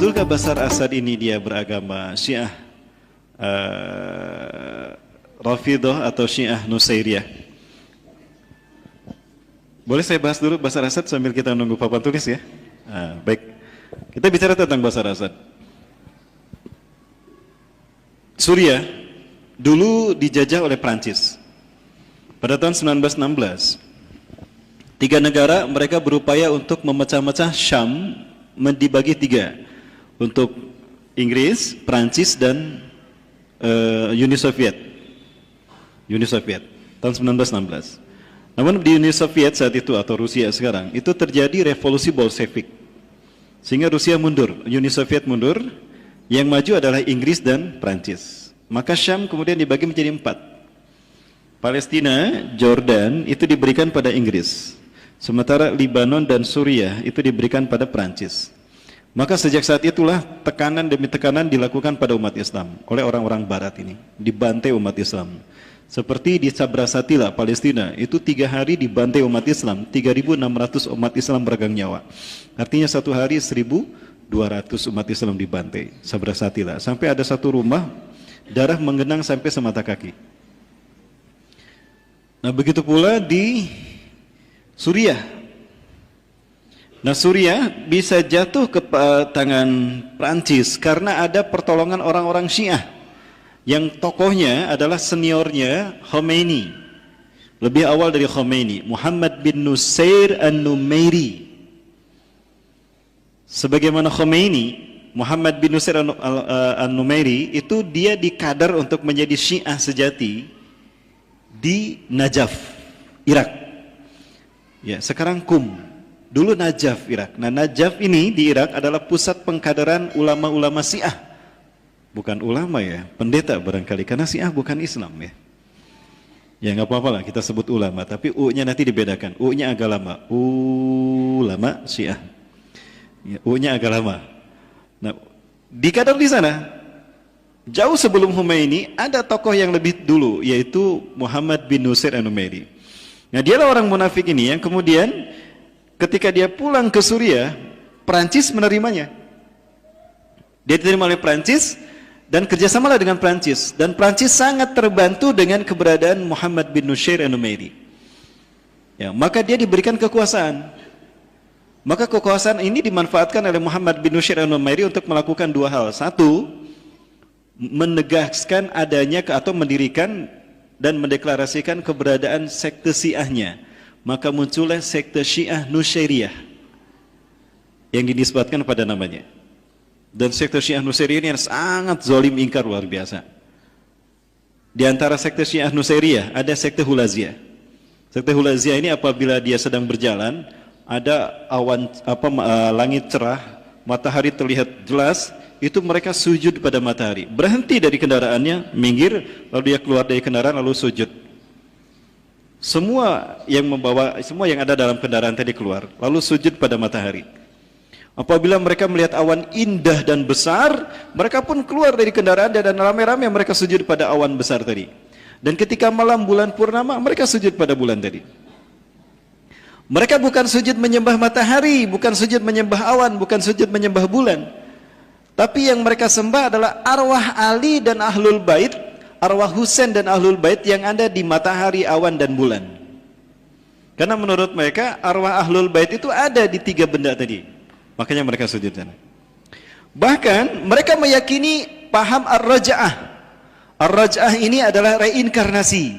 betulkah Bashar Assad ini dia beragama Syiah Rafidhah atau Syiah Nusairiyah? Boleh saya bahas dulu Bashar Assad sambil kita nunggu papan tulis ya? Baik, kita bicara tentang Bashar Assad. Suriah dulu dijajah oleh Prancis pada tahun 1916. Tiga negara mereka berupaya untuk memecah-mecah Syam dibagi tiga, untuk Inggris, Prancis, dan Uni Soviet. Uni Soviet tahun 1916. Namun di Uni Soviet saat itu atau Rusia sekarang itu terjadi revolusi Bolshevik, sehingga Rusia mundur, Uni Soviet mundur, yang maju adalah Inggris dan Prancis. Maka Syam kemudian dibagi menjadi empat. Palestina, Jordan itu diberikan pada Inggris, sementara Libanon dan Suriah itu diberikan pada Prancis. Maka sejak saat itulah tekanan demi tekanan dilakukan pada umat Islam oleh orang-orang Barat ini, dibantai umat Islam. Seperti di Sabrasatila, Palestina, itu 3 hari dibantai umat Islam, 3.600 umat Islam meregang nyawa. Artinya satu hari 1.200 umat Islam dibantai, Sabrasatila. Sampai ada satu rumah, darah menggenang sampai semata kaki. Nah begitu pula di Suriah. Nah Suriah bisa jatuh ke tangan Prancis karena ada pertolongan orang-orang Syiah yang tokohnya adalah seniornya Khomeini, lebih awal dari Khomeini, Muhammad bin Nusair an-Numairi. Sebagaimana Khomeini, Muhammad bin Nusair an-Numairi itu dia dikadar untuk menjadi Syiah sejati di Najaf, Irak. Ya, sekarang dulu Najaf, Irak. Nah, Najaf ini di Irak adalah pusat pengkaderan ulama-ulama Syiah. Bukan ulama ya, pendeta barangkali, karena Syiah bukan Islam ya. Ya nggak apa-apa lah kita sebut ulama, tapi U-nya nanti dibedakan. U-nya agak lama, ulama Syiah. Ya, U-nya agak lama. Nah, dikadar di sana. Jauh sebelum Khomeini ada tokoh yang lebih dulu, yaitu Muhammad bin Nusair an-Numairi. Nah, dialah orang munafik ini yang kemudian ketika dia pulang ke Suriah, Prancis menerimanya. Dia diterima oleh Prancis dan kerjasamalah dengan Prancis. Dan Prancis sangat terbantu dengan keberadaan Muhammad bin Nusair an-Numairi. Ya, maka dia diberikan kekuasaan. Maka kekuasaan ini dimanfaatkan oleh Muhammad bin Nusair an-Numairi untuk melakukan dua hal. Satu, menegaskan adanya atau mendirikan dan mendeklarasikan keberadaan sekte Syiahnya. Maka muncullah sekte Syiah Nusairiyah yang dinisbatkan pada namanya. Dan sekte Syiah Nusairiyah ini sangat zalim ingkar luar biasa. Di antara sekte Syiah Nusairiyah ada sekte Hulaziyah. Sekte Hulaziyah ini apabila dia sedang berjalan, ada awan langit cerah, matahari terlihat jelas, itu mereka sujud pada matahari. Berhenti dari kendaraannya, minggir, lalu dia keluar dari kendaraan lalu sujud. Semua yang ada dalam kendaraan tadi keluar, lalu sujud pada matahari. Apabila mereka melihat awan indah dan besar, mereka pun keluar dari kendaraan dan ramai-ramai mereka sujud pada awan besar tadi. Dan ketika malam bulan purnama, mereka sujud pada bulan tadi. Mereka bukan sujud menyembah matahari, bukan sujud menyembah awan, bukan sujud menyembah bulan. Tapi yang mereka sembah adalah arwah Ali dan Ahlul Bait, arwah Husain dan Ahlul Bait yang ada di matahari, awan, dan bulan. Karena menurut mereka arwah Ahlul Bait itu ada di 3 benda tadi. Makanya mereka sujud sana. Bahkan mereka meyakini paham Ar-Raja'ah. Ar-Raja'ah ini adalah reinkarnasi.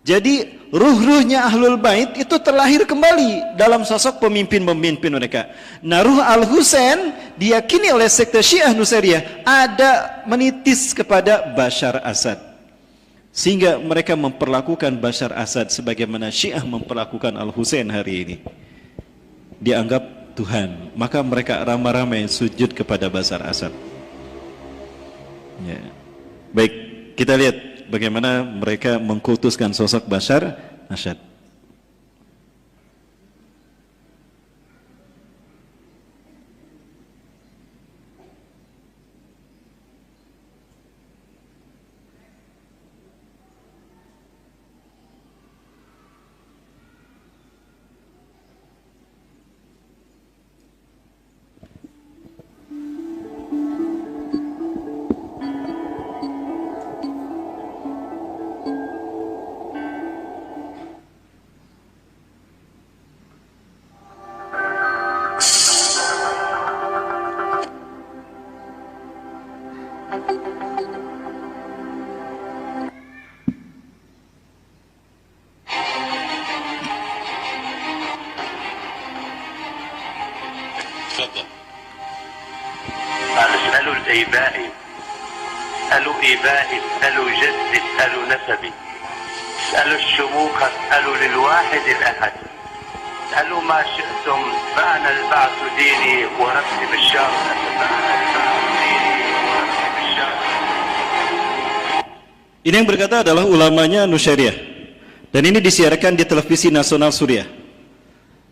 Jadi ruh-ruhnya Ahlul Bait itu terlahir kembali dalam sosok pemimpin-pemimpin mereka. Nah, ruh Al-Husain diyakini oleh sekte Syiah Nusairiyah ada menitis kepada Bashar Assad. Sehingga mereka memperlakukan Bashar Assad sebagaimana Syiah memperlakukan Al-Husain hari ini. Dianggap Tuhan, maka mereka ramai-ramai sujud kepada Bashar Assad. Ya. Baik, kita lihat bagaimana mereka mengkultuskan sosok Bashar Assad. اسألوا إبائي، اسألوا جدي، اسألوا نسبي، اسألوا الشموخ، اسألوا للواحد الأحد، اسألوا ما شئتم، معنى البعث ديني ورتب الشر، معنى البعث ديني ورتب الشر. Ini yang berkata adalah ulamanya Nusairiyah. Dan ini disiarkan di televisi nasional Suriah.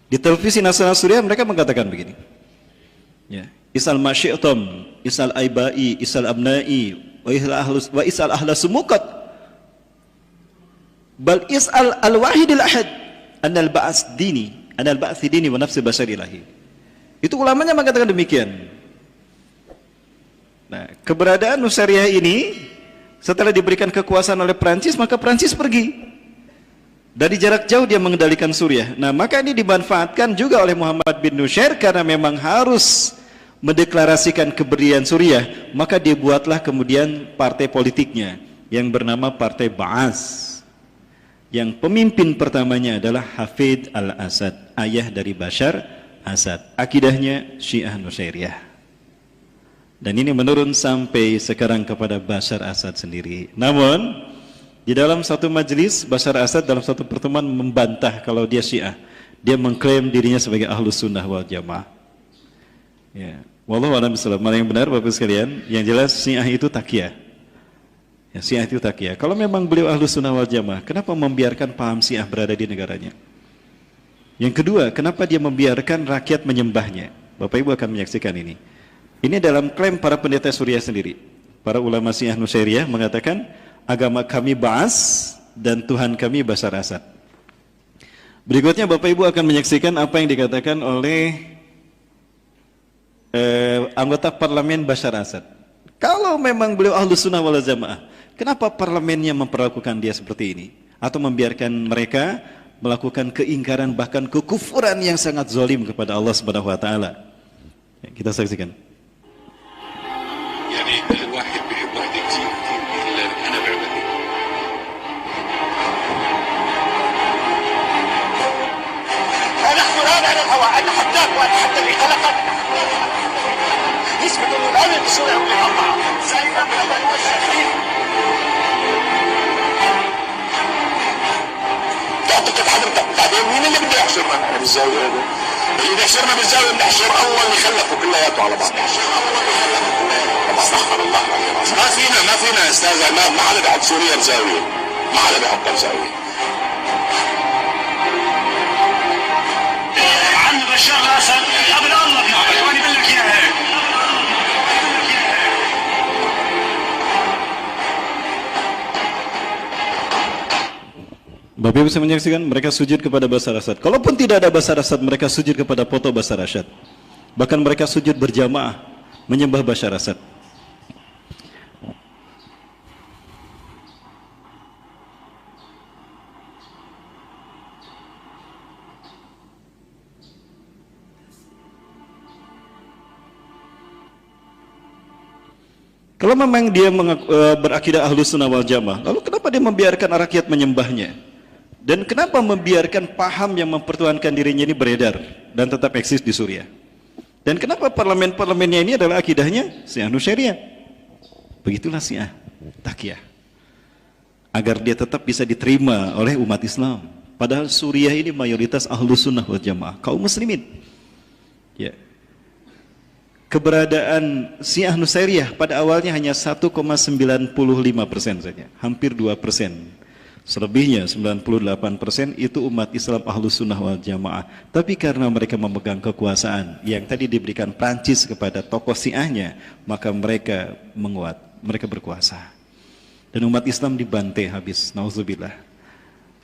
Di televisi nasional Suriah mereka mengatakan begini. Ya, isal masyi'tum, isal aibai, isal abnai, wa isal ahla sumukat. Bal isal al-wahidil ahad, anal ba'as dini, anal ba'athi dini wa nafsi bashar ilahi. Itu ulamanya mengatakan demikian. Nah, keberadaan Nusairiyah ini setelah diberikan kekuasaan oleh Prancis, maka Prancis pergi. Dari jarak jauh dia mengendalikan Suriah. Nah, maka ini dimanfaatkan juga oleh Muhammad bin Nusayr karena memang harus mendeklarasikan keberdian Suriah, maka dibuatlah kemudian partai politiknya yang bernama Partai Ba'as. Yang pemimpin pertamanya adalah Hafid al-Assad, ayah dari Bashar Assad. Akidahnya Syiah Nusairiyah. Dan ini menurun sampai sekarang kepada Bashar Assad sendiri. Namun di dalam satu majelis, Bashar Assad dalam satu pertemuan membantah kalau dia Syiah. Dia mengklaim dirinya sebagai Ahlus Sunnah wal Jamaah. Ya, wallahu a'lam bishawab. Mana yang benar Bapak sekalian? Yang jelas Syiah itu takyah. Ya, Syiah itu takyah. Kalau memang beliau Ahlus Sunnah wal Jamaah, kenapa membiarkan paham Syiah berada di negaranya? Yang kedua, kenapa dia membiarkan rakyat menyembahnya? Bapak Ibu akan menyaksikan ini. Ini dalam klaim para pendeta Suriah sendiri. Para ulama Syiah Nusairiyah mengatakan agama kami Ba'as dan Tuhan kami Bashar Assad. Berikutnya Bapak Ibu akan menyaksikan apa yang dikatakan oleh anggota parlemen Bashar Assad. Kalau memang beliau Ahlus Sunnah wal Jamaah, kenapa parlemennya memperlakukan dia seperti ini? Atau membiarkan mereka melakukan keingkaran bahkan kekufuran yang sangat zalim kepada Allah Subhanahu wa taala. Kita saksikan. مين اللي بده يحشرنا احنا بالزاويه هذا؟ اللي يحشرنا بالزاويه بنحشر الله اللي خلقه كلياته على بعض. استغفر الله العظيم. ما فينا يا استاذ، ما حدا بيحط سوريا بزاويه، ما حدا بيحطها بزاويه. عم بشار الاسد قبل الله بيعمل وانا بقول لك اياها هيك. Bapak Ibu bisa menyaksikan mereka sujud kepada Bashar Assad. Kalaupun tidak ada Bashar Assad, mereka sujud kepada foto Bashar Assad. Bahkan mereka sujud berjamaah menyembah Bashar Assad. Kalau memang dia berakidah Ahlus Sunnah wal Jamaah, lalu kenapa dia membiarkan rakyat menyembahnya? Dan kenapa membiarkan paham yang mempertuhankan dirinya ini beredar dan tetap eksis di Suriah? Dan kenapa parlemen-parlemennya ini adalah akidahnya Syiah Nusairiyah? Begitulah Syiah takyah. Agar dia tetap bisa diterima oleh umat Islam. Padahal Suriah ini mayoritas Ahlus Sunnah wal Jamaah, kaum muslimin. Ya. Keberadaan Syiah Nusairiyah pada awalnya hanya 1,95% saja, hampir 2%. Selebihnya 98% itu umat Islam Ahlus Sunnah wal Jamaah. Tapi karena mereka memegang kekuasaan yang tadi diberikan Prancis kepada tokoh Syiahnya, maka mereka menguat, mereka berkuasa. Dan umat Islam dibantai habis, nauzubillah.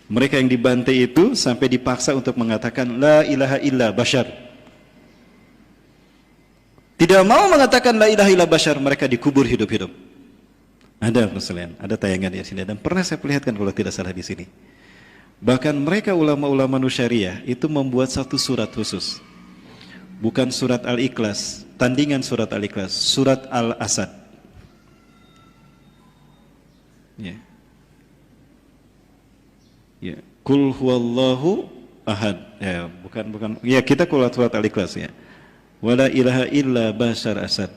Mereka yang dibantai itu sampai dipaksa untuk mengatakan la ilaha illa bashar. Tidak mau mengatakan la ilaha illa bashar, mereka dikubur hidup-hidup. Ada perselisihan, ada tayangan di sini dan pernah saya perlihatkan kalau tidak salah di sini. Bahkan mereka ulama-ulama Nusairiyah itu membuat satu surat khusus. Bukan surat Al-Ikhlas, tandingan surat Al-Ikhlas, surat Al-Asad. Ya. Ya, Qul huwallahu ahad. Ya, bukan. Ya, kita kulat surat Al-Ikhlas ya. Wala ilaha illa Bashar Assad.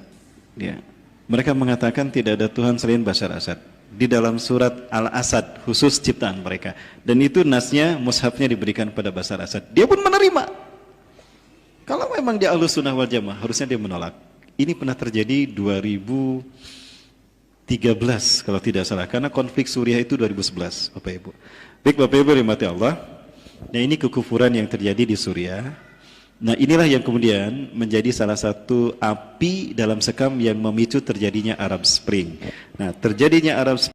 Ya. Mereka mengatakan tidak ada Tuhan selain Bashar Asad. Di dalam surat Al-Asad, khusus ciptaan mereka. Dan itu nasnya, mushafnya diberikan pada Bashar Asad. Dia pun menerima. Kalau memang dia Ahlus Sunnah wal Jamaah, harusnya dia menolak. Ini pernah terjadi 2013 kalau tidak salah. Karena konflik Suriah itu 2011, Bapak Ibu. Baik Bapak Ibu, rahmati Allah. Nah, ini kekufuran yang terjadi di Suriah. Nah, inilah yang kemudian menjadi salah satu api dalam sekam yang memicu terjadinya Arab Spring. Nah, terjadinya Arab Spring